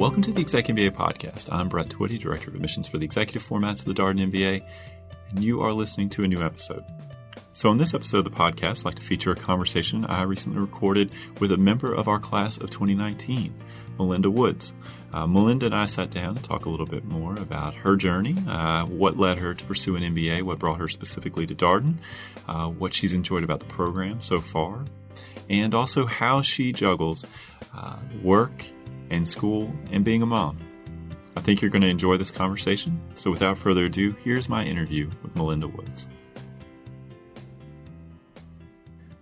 Welcome to the ExecMBA Podcast. I'm Brett Twitty, Director of Admissions for the Executive Formats of the Darden MBA, and you are listening to a new episode. So in this episode of the podcast, I'd like to feature a conversation I recently recorded with a member of our class of 2019, Melinda Woods. Melinda and I sat down to talk a little bit more about her journey, what led her to pursue an MBA, what brought her specifically to Darden, what she's enjoyed about the program so far, and also how she juggles work and school and being a mom. I think you're going to enjoy this conversation. So without further ado, here's my interview with Melinda Woods.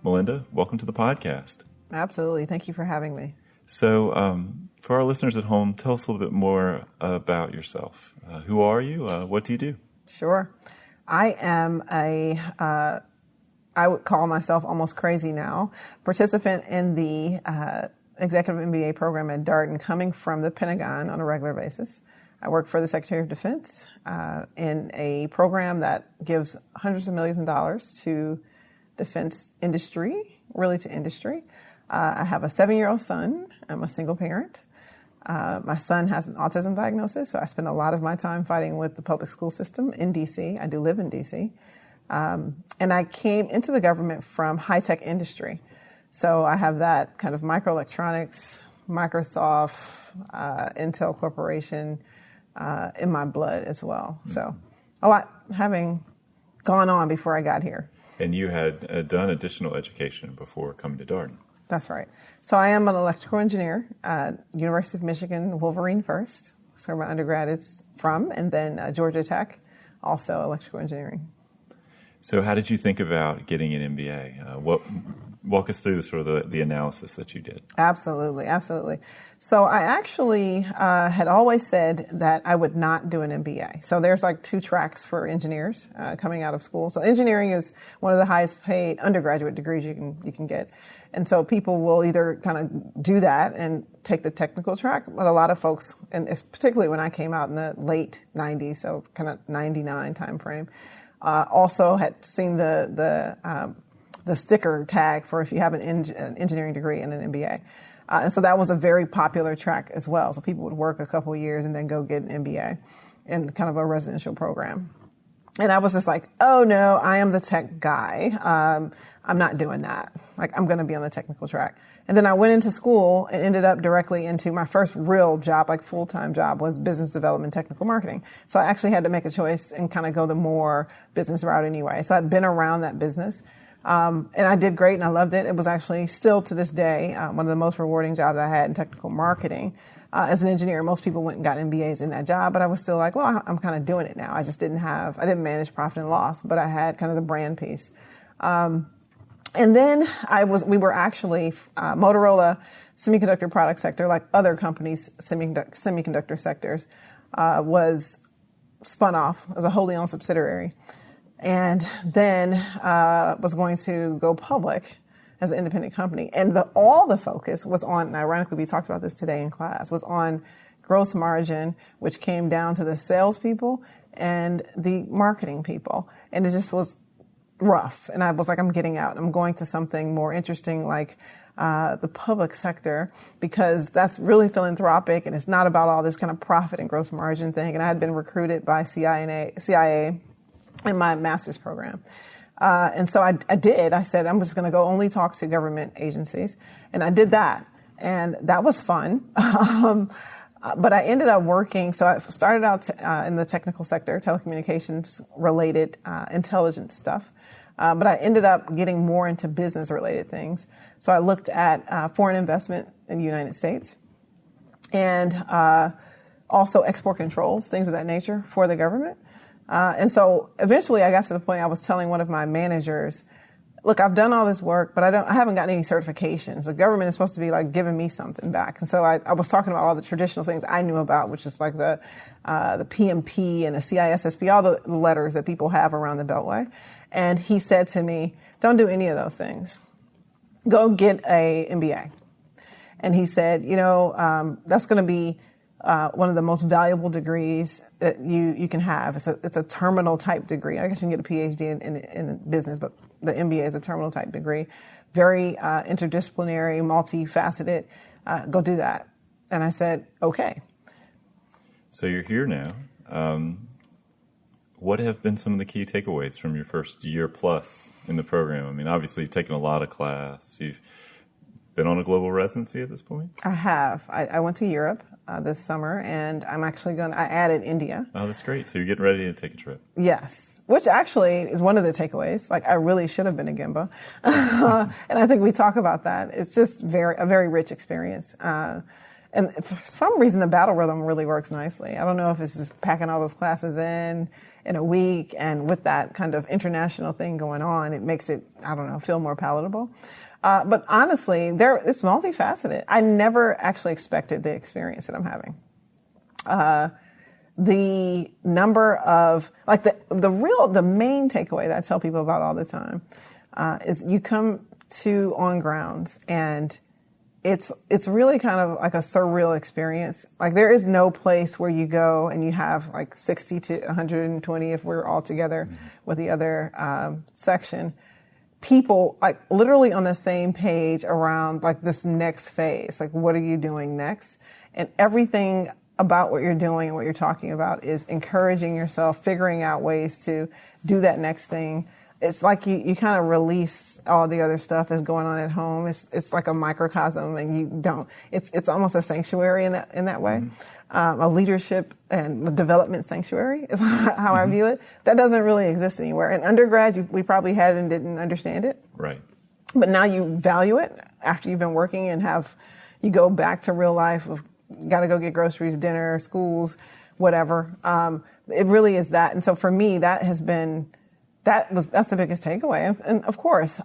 Melinda, welcome to the podcast. Absolutely. Thank you for having me. So for our listeners at home, tell us a little bit more about yourself. Who are you? What do you do? Sure. I am I would call myself almost crazy now, participant in the Executive MBA program at Darden, coming from the Pentagon on a regular basis. I work for the Secretary of Defense in a program that gives hundreds of millions of dollars to defense industry, really to industry. I have a 7-year-old son. I'm a single parent. My son has an autism diagnosis, so I spend a lot of my time fighting with the public school system in D.C. I do live in D.C. And I came into the government from high-tech industry. So I have that kind of microelectronics, Microsoft, Intel Corporation in my blood as well. So a lot having gone on before I got here. And you had done additional education before coming to Darden. That's right. So I am an electrical engineer at University of Michigan, Wolverine first. That's where my undergrad is from. And then Georgia Tech, also electrical engineering. So how did you think about getting an MBA? Walk us through the analysis that you did. Absolutely. So I actually had always said that I would not do an MBA. So there's like 2 tracks for engineers coming out of school. So engineering is one of the highest paid undergraduate degrees you can get. And so people will either kind of do that and take the technical track, but a lot of folks, and it's particularly when I came out in the late 90s, so kind of 99 time frame, also had seen the sticker tag for if you have an engineering degree and an MBA. And so that was a very popular track as well. So people would work a couple of years and then go get an MBA in kind of a residential program. And I was just like, oh no, I am the tech guy. I'm not doing that. Like, I'm going to be on the technical track. And then I went into school and ended up directly into my first real job, like full-time job, was business development, technical marketing. So I actually had to make a choice and kind of go the more business route anyway. So I'd been around that business. And I did great and I loved it. It was actually still to this day one of the most rewarding jobs I had in technical marketing. As an engineer, most people went and got MBAs in that job, but I was still like, well, I'm kind of doing it now. I didn't manage profit and loss, but I had kind of the brand piece. And then we were actually, Motorola semiconductor product sector, like other companies' semiconductor sectors, was spun off as a wholly owned subsidiary. And then was going to go public as an independent company. And all the focus was on, and ironically we talked about this today in class, was on gross margin, which came down to the salespeople and the marketing people. And it just was rough. And I was like, I'm getting out. I'm going to something more interesting like the public sector, because that's really philanthropic and it's not about all this kind of profit and gross margin thing. And I had been recruited by CIA in my master's program. And so I did. I said, I'm just going to go only talk to government agencies. And I did that. And that was fun. But I ended up working. So I started out in the technical sector, telecommunications related intelligence stuff. But I ended up getting more into business related things. So I looked at foreign investment in the United States and also export controls, things of that nature for the government. And so eventually I got to the point I was telling one of my managers, look, I've done all this work, but I haven't gotten any certifications. The government is supposed to be like giving me something back. And so I was talking about all the traditional things I knew about, which is like the PMP and the CISSP, all the letters that people have around the Beltway. And he said to me, don't do any of those things. Go get a MBA. And he said, that's going to be one of the most valuable degrees that you can have. It's a terminal type degree. I guess you can get a PhD in business, but the MBA is a terminal type degree. Very interdisciplinary, multifaceted. Go do that. And I said, okay. So you're here now. What have been some of the key takeaways from your first year plus in the program? I mean, obviously, you've taken a lot of class. You've been on a global residency at this point? I have. I went to Europe this summer, and I added India. Oh, that's great. So you're getting ready to take a trip. Yes, which actually is one of the takeaways. Like, I really should have been a Gimba. And I think we talk about that. It's just a very rich experience. And for some reason, the battle rhythm really works nicely. I don't know if it's just packing all those classes in a week, and with that kind of international thing going on, it makes it, I don't know, feel more palatable. But honestly, it's multifaceted. I never actually expected the experience that I'm having. The number of, like, the main takeaway that I tell people about all the time is you come to On Grounds, and it's really kind of like a surreal experience. Like, there is no place where you go and you have like 60 to 120 if we're all together with the other section. People like literally on the same page around like this next phase. Like, what are you doing next? And everything about what you're doing and what you're talking about is encouraging yourself, figuring out ways to do that next thing. It's like you kind of release all the other stuff that's going on at home. It's like a microcosm, and it's almost a sanctuary in that way. A leadership and development sanctuary is how I view it. That doesn't really exist anywhere. In undergrad, we probably had and didn't understand it. Right. But now you value it after you've been working and you go back to real life of got to go get groceries, dinner, schools, whatever. It really is that. And so for me, that's the biggest takeaway. And of course,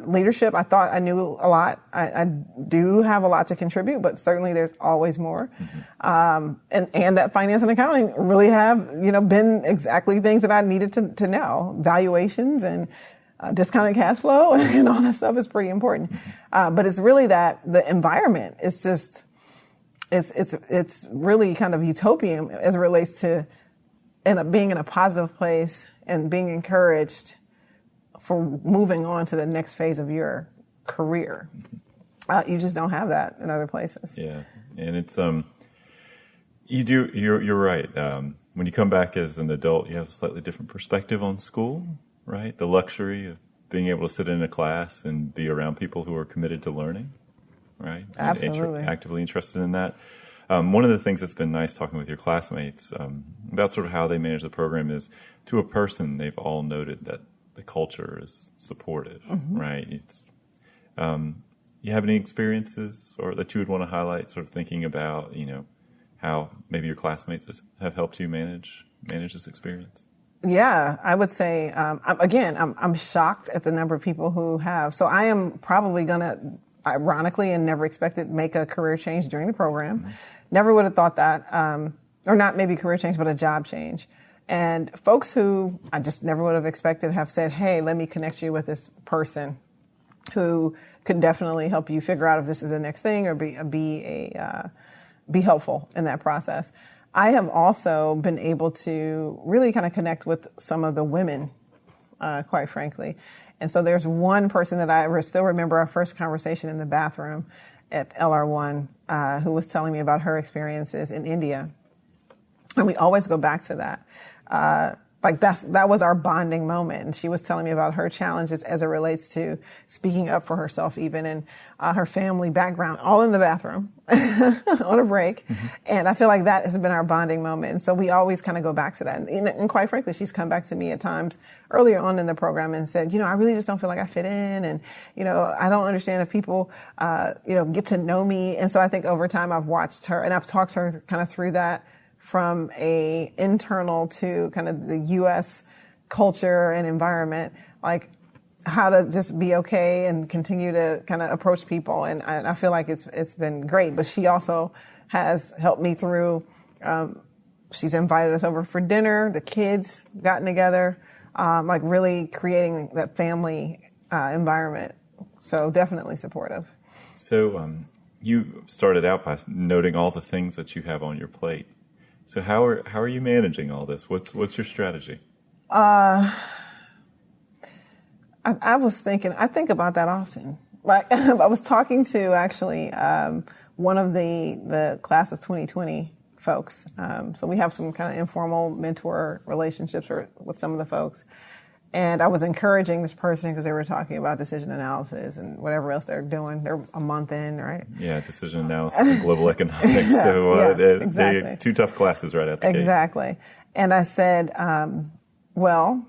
leadership, I thought I knew a lot. I do have a lot to contribute, but certainly there's always more. And that finance and accounting really have, been exactly things that I needed to know. Valuations and discounted cash flow and all that stuff is pretty important. But it's really that the environment is just, it's really kind of utopian as it relates to being in a positive place and being encouraged for moving on to the next phase of your career. You just don't have that in other places. Yeah, and it's you're right. When you come back as an adult, you have a slightly different perspective on school, right? The luxury of being able to sit in a class and be around people who are committed to learning, right? Absolutely. Actively interested in that. One of the things that's been nice talking with your classmates about sort of how they manage the program is, to a person, they've all noted that the culture is supportive, right? You have any experiences or that you would want to highlight, sort of thinking about, how maybe your classmates have helped you manage this experience? Yeah, I would say, I'm shocked at the number of people who have. So I am probably going to, ironically and never expected, make a career change during the program. Never would have thought that, or not maybe career change, but a job change. And folks who I just never would have expected have said, hey, let me connect you with this person who could definitely help you figure out if this is the next thing or be helpful in that process. I have also been able to really kind of connect with some of the women, quite frankly. And so there's one person that I still remember our first conversation in the bathroom at LR1, who was telling me about her experiences in India. And we always go back to that. That was our bonding moment. And she was telling me about her challenges as it relates to speaking up for herself even, and her family background, all in the bathroom on a break. And I feel like that has been our bonding moment. And so we always kind of go back to that. And quite frankly, she's come back to me at times earlier on in the program and said, I really just don't feel like I fit in. And, I don't understand if people, get to know me. And so I think over time I've watched her and I've talked to her kind of through that, from a internal to kind of the U.S. culture and environment, like how to just be okay and continue to kind of approach people. And I feel like it's been great. But she also has helped me through. She's invited us over for dinner. The kids gotten together, like really creating that family environment. So definitely supportive. So you started out by noting all the things that you have on your plate. So how are you managing all this? What's your strategy? I was thinking, I think about that often. Like, I was talking to actually one of the class of 2020 folks. So we have some kind of informal mentor relationships with some of the folks. And I was encouraging this person because they were talking about decision analysis and whatever else they're doing. They're a month in, right? Yeah, decision analysis and global economics. Yeah, So yes, they're exactly. two tough classes right out the gate. Exactly. And I said, well,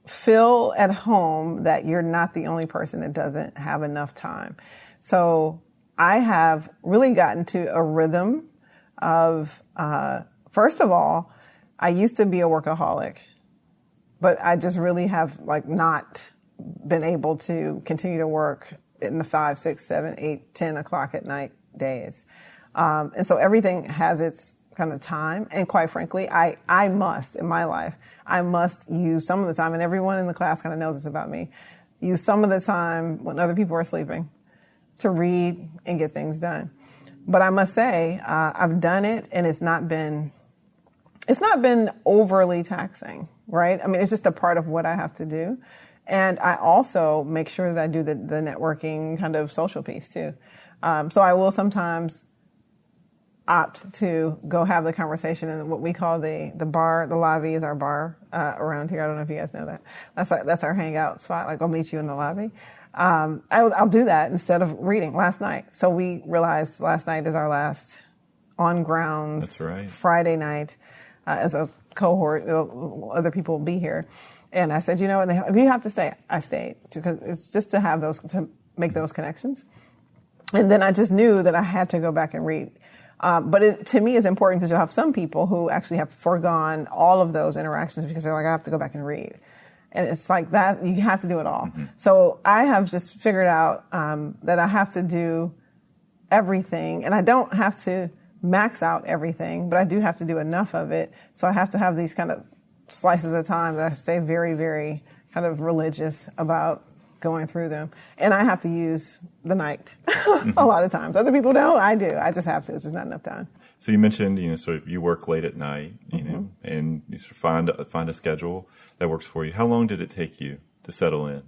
feel at home that you're not the only person that doesn't have enough time. So I have really gotten to a rhythm of, first of all, I used to be a workaholic, but I just really have not been able to continue to work in the 5, 6, 7, 8, 10 o'clock at night days. And so everything has its kind of time. And quite frankly, I must, in my life, I must use some of the time, and everyone in the class kind of knows this about me, use some of the time when other people are sleeping to read and get things done. But I must say, I've done it, and it's not been overly taxing, right? I mean, it's just a part of what I have to do. And I also make sure that I do the networking kind of social piece too. So I will sometimes opt to go have the conversation in what we call the bar. The lobby is our bar around here. I don't know if you guys know that. That's our hangout spot. I'll meet you in the lobby. I'll do that instead of reading last night. So we realized last night is our last on grounds. That's right. Friday night as a cohort. Other people will be here. And I said, you know what, you have to stay. I stayed because it's just to make those connections. And then I just knew that I had to go back and read. But it, to me, is important because you'll have some people who actually have foregone all of those interactions because they're like, I have to go back and read. And it's like that, you have to do it all. Mm-hmm. So I have just figured out that I have to do everything. And I don't have to max out everything, but I do have to do enough of it. So I have to have these kind of slices of time that I stay very, very kind of religious about going through them. And I have to use the night a lot of times. Other people don't. I do. I just have to. It's just not enough time. So you mentioned, sort of you work late at night, know, and you sort of find a schedule that works for you. How long did it take you to settle in?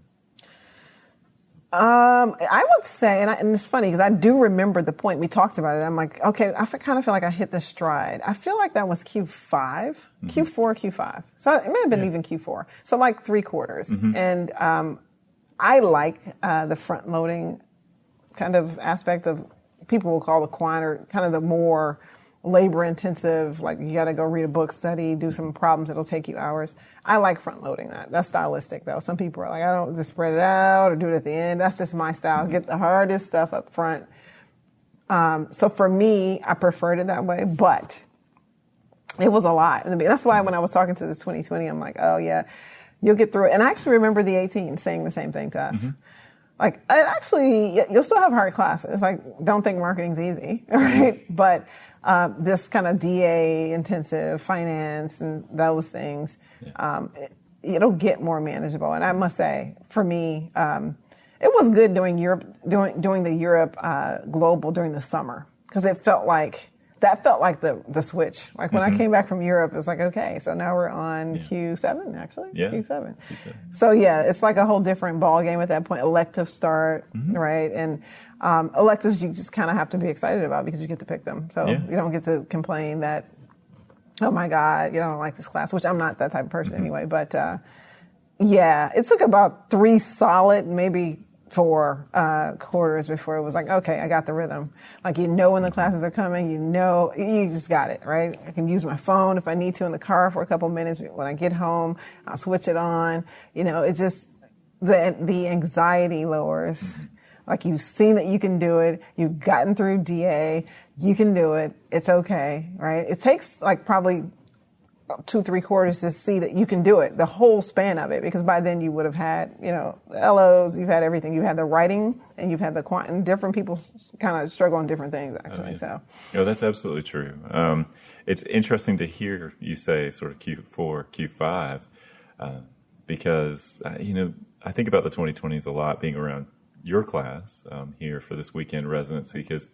I would say, and it's funny because I do remember the point we talked about it. I'm like, okay, I kind of feel like I hit the stride. I feel like that was Q5, Q4, Q5. So it may have been even Q4. So like 3 quarters. And I like the front loading kind of aspect of, people will call the quant, or kind of the more labor intensive, like you got to go read a book, study, do some problems that'll take you hours. I like front loading that. That's stylistic though. Some people are like, I don't just spread it out or do it at the end. That's just my style. Get the hardest stuff up front. So for me, I preferred it that way, but it was a lot. That's why when I was talking to this 2020, I'm like, oh yeah, you'll get through it. And I actually remember the 18 saying the same thing to us. Like, actually, you'll still have hard classes. Like, don't think marketing's easy, right? But this kind of DA intensive finance and those things, it'll get more manageable. And I must say, for me, it was good doing the Europe global during the summer, because it felt like the switch. Like when I came back from Europe, it's like, okay, so now we're on Q7, actually. Yeah. Q7. So yeah, it's like a whole different ball game at that point. Electives start, right? And electives you just kind of have to be excited about because you get to pick them. So you don't get to complain that, oh my God, you don't like this class, which I'm not that type of person anyway. But yeah, it took about 3 solid, maybe 4 quarters before it was like, okay, I got the rhythm. Like, when the classes are coming, you just got it, right? I can use my phone if I need to in the car for a couple minutes. When I get home, I'll switch it on. It's just the anxiety lowers. Like, you've seen that you can do it. You've gotten through DA. You can do it. It's okay, right? It takes like probably 2-3 quarters to see that you can do it, the whole span of it, because by then you would have had, the LOs, you've had everything. You've had the writing and you've had the quant, and different people kind of struggle on different things, actually. So, that's absolutely true. It's interesting to hear you say sort of Q4, Q5, because, I think about the 2020s a lot being around your class here for this weekend residency, because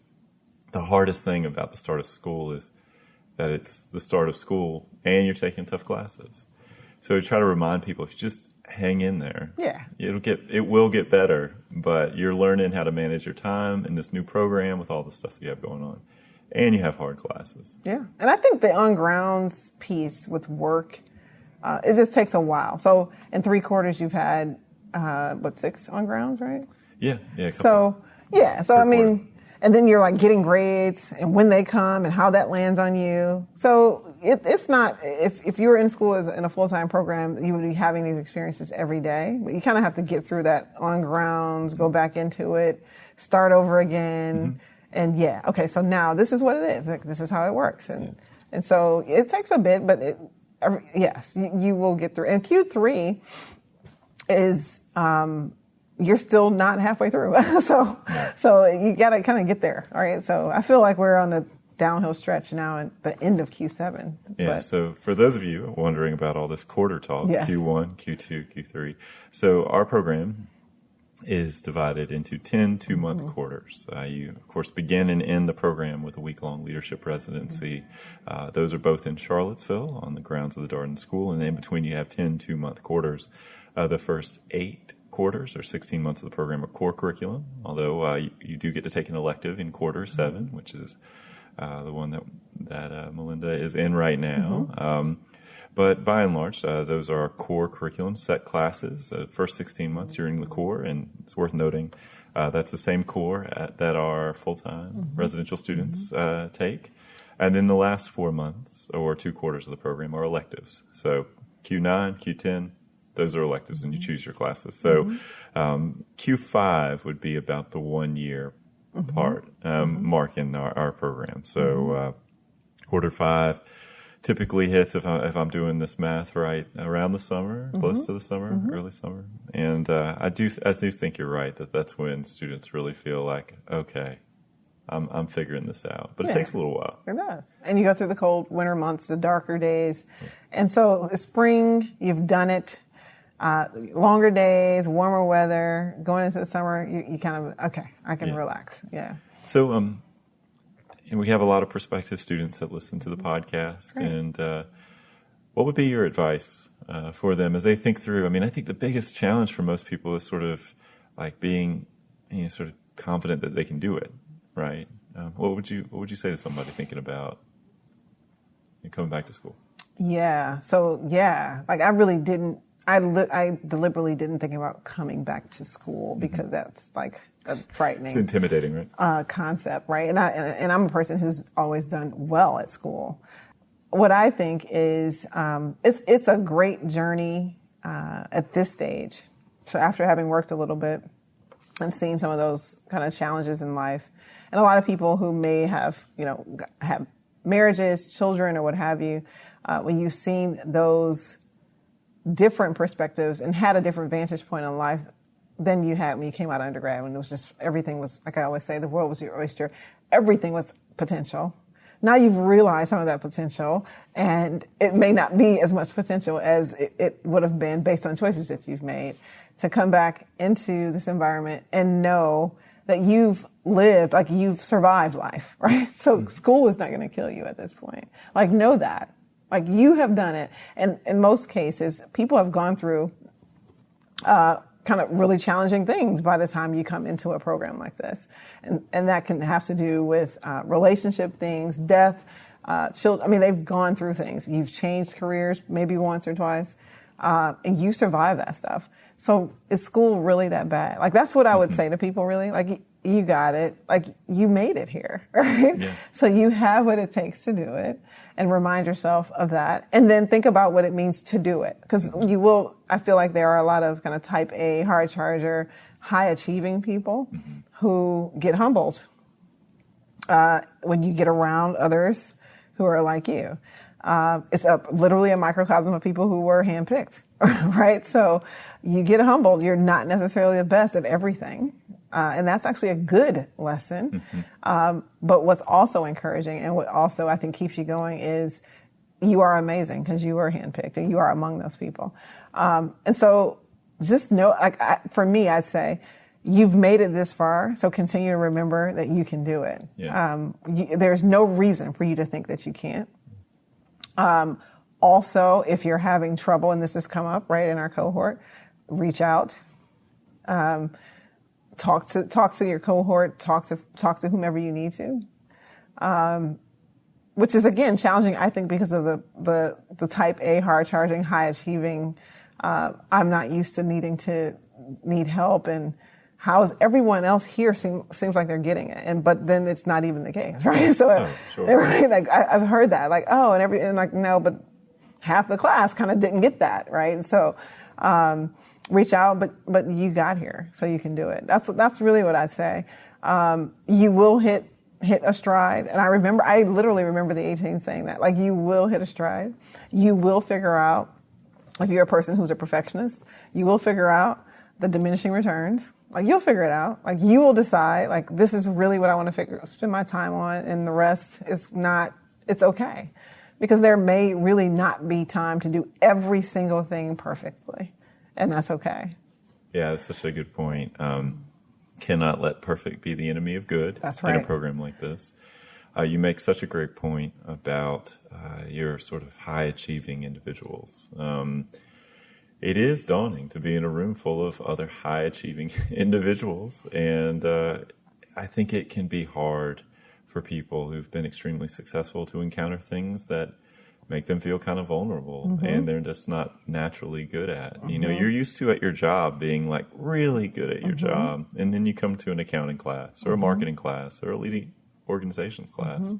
the hardest thing about the start of school is that it's the start of school and you're taking tough classes. So we try to remind people, if you just hang in there, it will get better, but you're learning how to manage your time in this new program with all the stuff that you have going on. and you have hard classes. Yeah. And I think the on-grounds piece with work, it just takes a while. So in 3 quarters, you've had, 6 on-grounds, right? Yeah. So I mean, and then you're like getting grades and when they come and how that lands on you. So it's not, if you were in school in a full-time program, you would be having these experiences every day, but you kind of have to get through that on grounds, go back into it, start over again. And okay, so now this is what it is. Like, this is how it works. And so it takes a bit, but yes, you will get through. And Q3 is, you're still not halfway through. So you got to kind of get there. All right. So I feel like we're on the downhill stretch now at the end of Q7. Yeah. So for those of you wondering about all this quarter talk, yes. Q1, Q2, Q3. So our program is divided into 10 2-month quarters. You, of course, begin and end the program with a week-long leadership residency. Those are both in Charlottesville on the grounds of the Darden School. And in between, you have 10 2-month quarters. The first 8 quarters or 16 months of the program are core curriculum, although you do get to take an elective in quarter 7, which is the one that Melinda is in right now. But by and large, those are our core curriculum set classes. First 16 months, you're in the core, and it's worth noting that's the same core that our full-time residential students take. And then the last 4 months, or 2 quarters of the program, are electives. So Q9, Q10, those are electives, and you choose your classes. So Q5 would be about the 1 year part mark in our program. So quarter 5 typically hits, if I'm doing this math right, around the summer, close to the summer, early summer. And I do think you're right that that's when students really feel like, okay, I'm figuring this out. But it takes a little while. It does. And you go through the cold winter months, the darker days. And so the spring, you've done it. Longer days, warmer weather, going into the summer, you kind of, okay, I can relax. Yeah. So, and we have a lot of prospective students that listen to the podcast. Great. And what would be your advice for them as they think through? I mean, I think the biggest challenge for most people is sort of like being, sort of confident that they can do it, right? What would you say to somebody thinking about coming back to school? Yeah. So like I really didn't. I deliberately didn't think about coming back to school because that's like a frightening. It's intimidating, right? Concept, right? And I'm a person who's always done well at school. What I think is it's a great journey at this stage. So after having worked a little bit and seen some of those kind of challenges in life, and a lot of people who may have have marriages, children, or what have you, when you've seen those different perspectives and had a different vantage point on life than you had when you came out of undergrad, when it was just, everything was, like I always say, the world was your oyster. Everything was potential. Now you've realized some of that potential, and it may not be as much potential as it would have been based on choices that you've made. To come back into this environment and know that you've lived, like you've survived life, right? So school is not going to kill you at this point. Like, know that. Like, you have done it. And in most cases, people have gone through kind of really challenging things by the time you come into a program like this. And that can have to do with relationship things, death, children. I mean, they've gone through things. You've changed careers maybe once or twice, and you survive that stuff. So is school really that bad? Like, that's what I would say to people, really. Like, you got it. Like, you made it here, right? Yeah. So you have what it takes to do it, and remind yourself of that. And then think about what it means to do it. Because I feel like there are a lot of kind of type A, hard charger, high achieving people who get humbled when you get around others who are like you. It's literally a microcosm of people who were handpicked, right? So you get humbled. You're not necessarily the best at everything. And that's actually a good lesson. But what's also encouraging, and what also I think keeps you going, is you are amazing because you were handpicked and you are among those people. And so just know, for me, I'd say you've made it this far. So continue to remember that you can do it. Yeah. There's no reason for you to think that you can't. Also, if you're having trouble, and this has come up right in our cohort, reach out. Talk to your cohort, talk to whomever you need to. which is, again, challenging, I think, because of the type A, hard charging, high achieving. I'm not used to need help, and how is everyone else here seems like they're getting it, but then it's not even the case, right? So, sure. Right, like I've heard that, like, oh, and like, no, but half the class kind of didn't get that, right? And so, reach out, but you got here, so you can do it. That's really what I'd say. You will hit a stride, and I literally remember the 18 saying that, like, you will hit a stride. You will figure out, if you're a person who's a perfectionist, you will figure out the diminishing returns. Like, you'll figure it out. Like, you will decide, like, this is really what I want to spend my time on, and the rest is not, it's okay. Because there may really not be time to do every single thing perfectly, and that's okay. Yeah, that's such a good point. Cannot let perfect be the enemy of good. That's right. In a program like this. You make such a great point about your sort of high-achieving individuals. It is daunting to be in a room full of other high-achieving individuals, and I think it can be hard for people who've been extremely successful to encounter things that make them feel kind of vulnerable, and they're just not naturally good at. You know, you're used to at your job being like really good at your job, and then you come to an accounting class or a marketing class or a leading organizations class,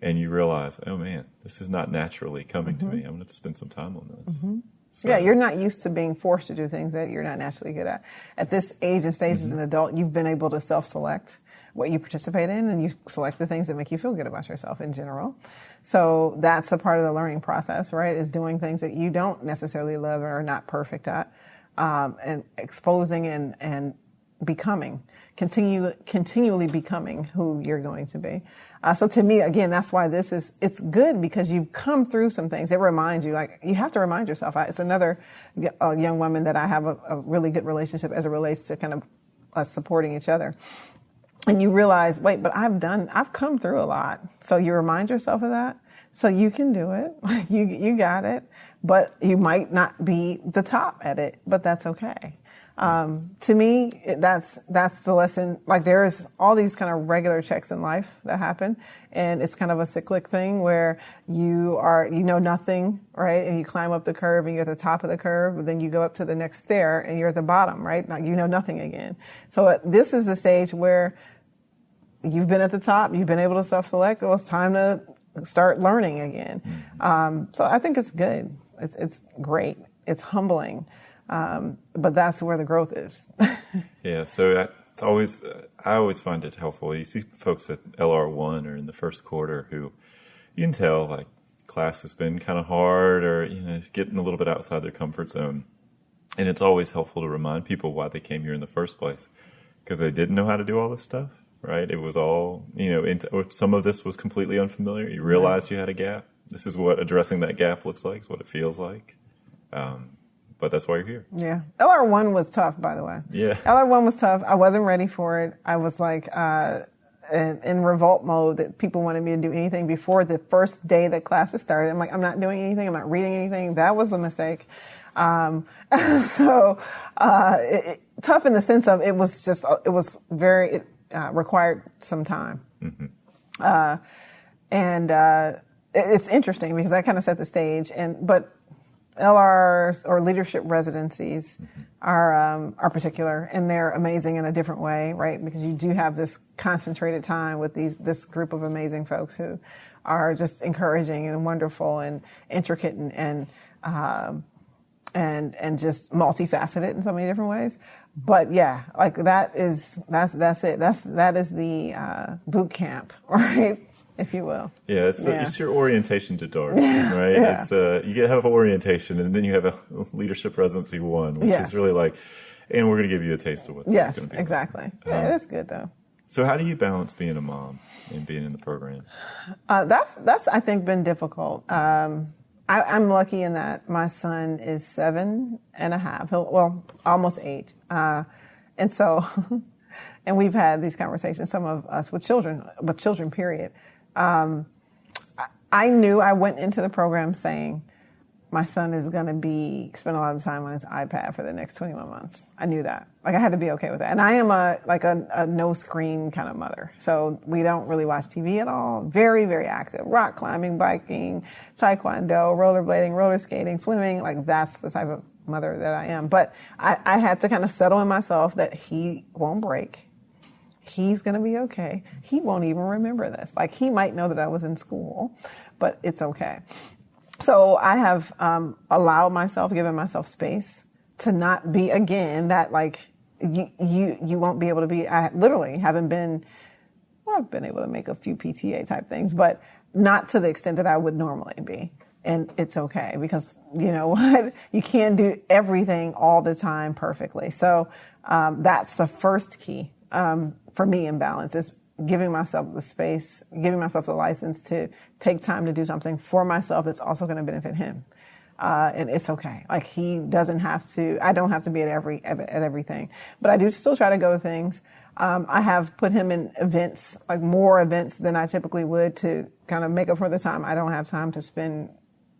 and you realize, oh man, this is not naturally coming to me. I'm going to have to spend some time on this. So, yeah, you're not used to being forced to do things that you're not naturally good at. At this age and stage as an adult, you've been able to self-select what you participate in, and you select the things that make you feel good about yourself in general. So that's a part of the learning process, right? Is doing things that you don't necessarily love or are not perfect at, and exposing and becoming, continually becoming who you're going to be. So to me, again, that's why it's good, because you've come through some things. It reminds you, like, you have to remind yourself. It's another young woman that I have a really good relationship as it relates to kind of us supporting each other. And you realize, wait, but I've come through a lot. So you remind yourself of that. So you can do it. You got it. But you might not be the top at it, but that's okay. To me, that's the lesson. Like, there's all these kind of regular checks in life that happen, and it's kind of a cyclic thing where you know nothing, right? And you climb up the curve and you're at the top of the curve, but then you go up to the next stair and you're at the bottom, right? Like, you know nothing again. So this is the stage where you've been at the top, you've been able to self-select. Well, it's time to start learning again. So I think it's good. It's great. It's humbling. But that's where the growth is. Yeah, so I always find it helpful. You see folks at LR1 or in the first quarter who you can tell, like, class has been kind of hard, or, you know, getting a little bit outside their comfort zone. And it's always helpful to remind people why they came here in the first place, because they didn't know how to do all this stuff, right? It was all, you know, some of this was completely unfamiliar. You realized you had a gap. This is what addressing that gap looks like, is what it feels like. But that's why you're here. Yeah. LR1 was tough, by the way. Yeah. LR1 was tough. I wasn't ready for it. I was like in revolt mode that people wanted me to do anything before the first day that classes started. I'm like, I'm not doing anything. I'm not reading anything. That was a mistake. Tough in the sense of it was very, required some time. It's interesting because I kind of set the stage, but LRs or leadership residencies are particular, and they're amazing in a different way, right? Because you do have this concentrated time with this group of amazing folks who are just encouraging and wonderful and intricate and just multifaceted in so many different ways. But yeah, like that's it. That is the boot camp, right? If you will. Yeah, it's your orientation to Darden, right? Yeah. It's you have orientation, and then you have a leadership residency 1, which is really like, and we're going to give you a taste of what this is going to be. Exactly. Like. Yeah, it is good though. So how do you balance being a mom and being in the program? That's I think been difficult. I'm lucky in that my son is 7.5. Almost 8. And so, and we've had these conversations, some of us with children, period. I knew I went into the program saying, my son is going to spend a lot of time on his iPad for the next 21 months. I knew that. Like, I had to be okay with that. And I am a no screen kind of mother. So we don't really watch TV at all. Very, very active. Rock climbing, biking, taekwondo, rollerblading, roller skating, swimming. Like, that's the type of mother that I am. But I had to kind of settle in myself that he won't break. He's going to be okay. He won't even remember this. Like, he might know that I was in school, but it's okay. So I have allowed myself, given myself space to not be, again, that like, you won't be able to be. I literally haven't been, well, I've been able to make a few PTA type things, but not to the extent that I would normally be. And it's okay, because you know what? You can't do everything all the time perfectly. So that's the first key for me in balance, is giving myself the space, giving myself the license to take time to do something for myself that's also going to benefit him. And it's okay. Like, he doesn't have to, I don't have to be at everything, but I do still try to go to things. I have put him in events, like more events than I typically would, to kind of make up for the time I don't have time to spend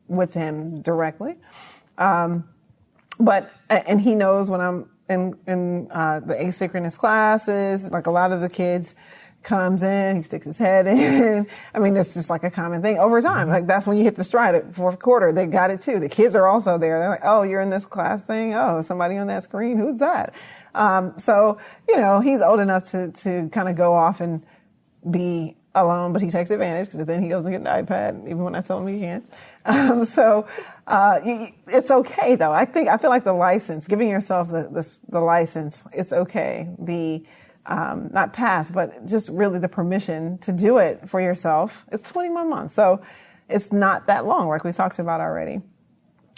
with him directly. And he knows when I'm in the asynchronous classes, like a lot of the kids comes in, he sticks his head in. I mean, it's just like a common thing over time. Like, that's when you hit the stride at fourth quarter. They got it too. The kids are also there. They're like, oh, you're in this class thing. Oh, somebody on that screen. Who's that? So, you know, he's old enough to kind of go off and be alone, but he takes advantage, because then he goes and gets an iPad, even when I tell him he can't. It's okay though. I feel like the license, giving yourself the license, it's okay. Not pass, but just really the permission to do it for yourself. It's 21 months. So it's not that long, like we talked about already.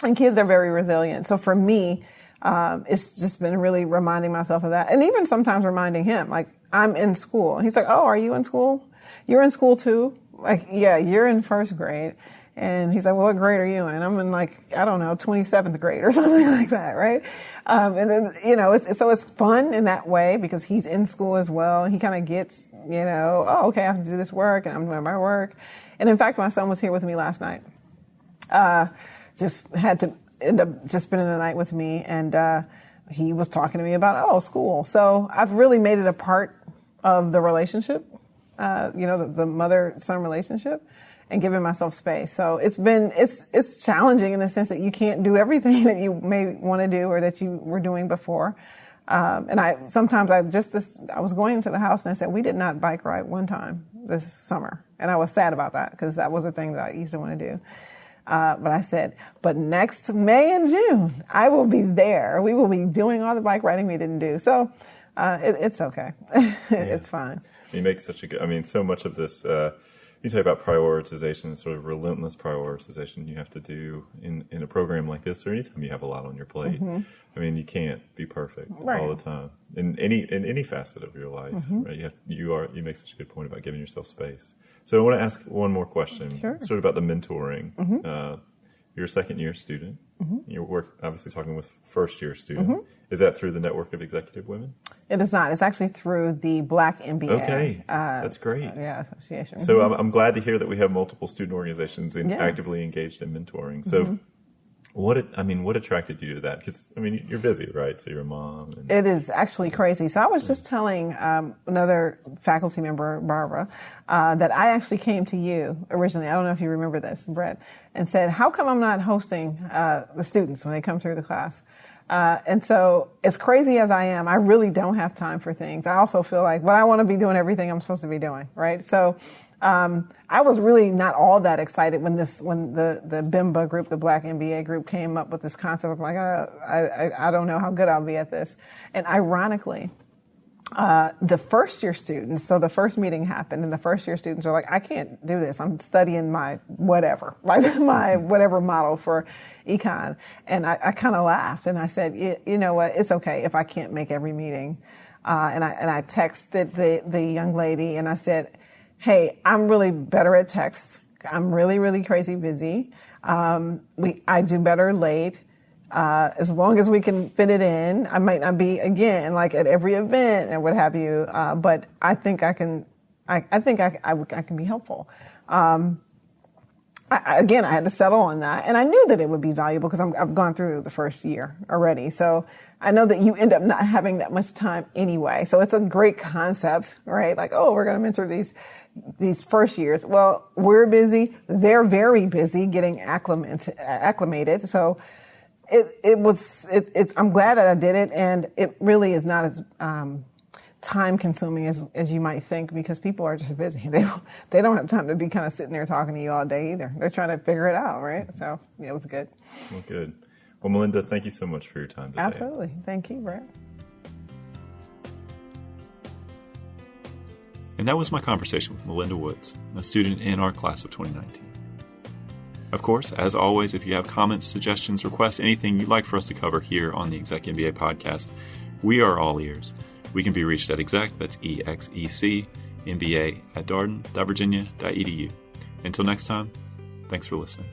And kids are very resilient. So for me, it's just been really reminding myself of that. And even sometimes reminding him, like, I'm in school. He's like, oh, are you in school? You're in school too? Like, yeah, you're in first grade. And he's like, well, what grade are you in? I'm in, like, I don't know, 27th grade or something like that, right? And then, you know, so it's fun in that way, because he's in school as well. He kind of gets, you know, oh, okay, I have to do this work, and I'm doing my work. And in fact, my son was here with me last night. Just had to end up just spending the night with me, and he was talking to me about, school. So I've really made it a part of the relationship, you know, the mother-son relationship, and giving myself space. So it's challenging in the sense that you can't do everything that you may want to do or that you were doing before. And I was going into the house and I said, we did not bike ride one time this summer. And I was sad about that, because that was a thing that I used to want to do. But I said, but next May and June, I will be there. We will be doing all the bike riding we didn't do. So it's okay. It's fine. You make such a good, so much of this, you talk about prioritization, sort of relentless prioritization you have to do in a program like this, or anytime you have a lot on your plate. Mm-hmm. I mean, you can't be perfect all the time in any facet of your life. Mm-hmm. Right? You make such a good point about giving yourself space. So I want to ask one more question, sort of about the mentoring. Mm-hmm. You're a second-year student. Mm-hmm. You're obviously talking with first-year student. Mm-hmm. Is that through the network of executive women? It is not. It's actually through the Black MBA. Okay, that's great. Association. Mm-hmm. So I'm glad to hear that we have multiple student organizations actively engaged in mentoring. So mm-hmm. What attracted you to that? Because, you're busy, right? So you're a mom. It is actually crazy. So I was just telling another faculty member, Barbara, that I actually came to you originally. I don't know if you remember this, Brett, and said, how come I'm not hosting the students when they come through the class? And so as crazy as I am, I really don't have time for things. I also feel like, I want to be doing everything I'm supposed to be doing, right? So I was really not all that excited when the BIMBA group, the Black MBA group, came up with this concept of like, I don't know how good I'll be at this. And ironically, the first year students, so the first meeting happened and the first year students are like, I can't do this. I'm studying my whatever, like my whatever model for econ. And I kind of laughed and I said, you know what? It's okay if I can't make every meeting. And I texted the young lady and I said, hey, I'm really better at text. I'm really, really crazy busy. I do better late. As long as we can fit it in, I might not be again like at every event and what have you. But I think I can. I think I can be helpful. I had to settle on that. And I knew that it would be valuable because I've gone through the first year already. So I know that you end up not having that much time anyway. So it's a great concept, right? Like, oh, we're going to mentor these first years. Well, we're busy. They're very busy getting acclimated. So I'm glad that I did it. And it really is not as, time consuming as you might think, because people are just busy. They don't have time to be kind of sitting there talking to you all day either. They're trying to figure it out, right? So yeah, it was good. Well, good. Well, Melinda, thank you so much for your time today. Absolutely. Thank you, Brett. And that was my conversation with Melinda Woods, a student in our class of 2019. Of course, as always, if you have comments, suggestions, requests, anything you'd like for us to cover here on the ExecMBA podcast, we are all ears. We can be reached at exec, that's EXEC, MBA at Darden.Virginia.edu. Until next time, thanks for listening.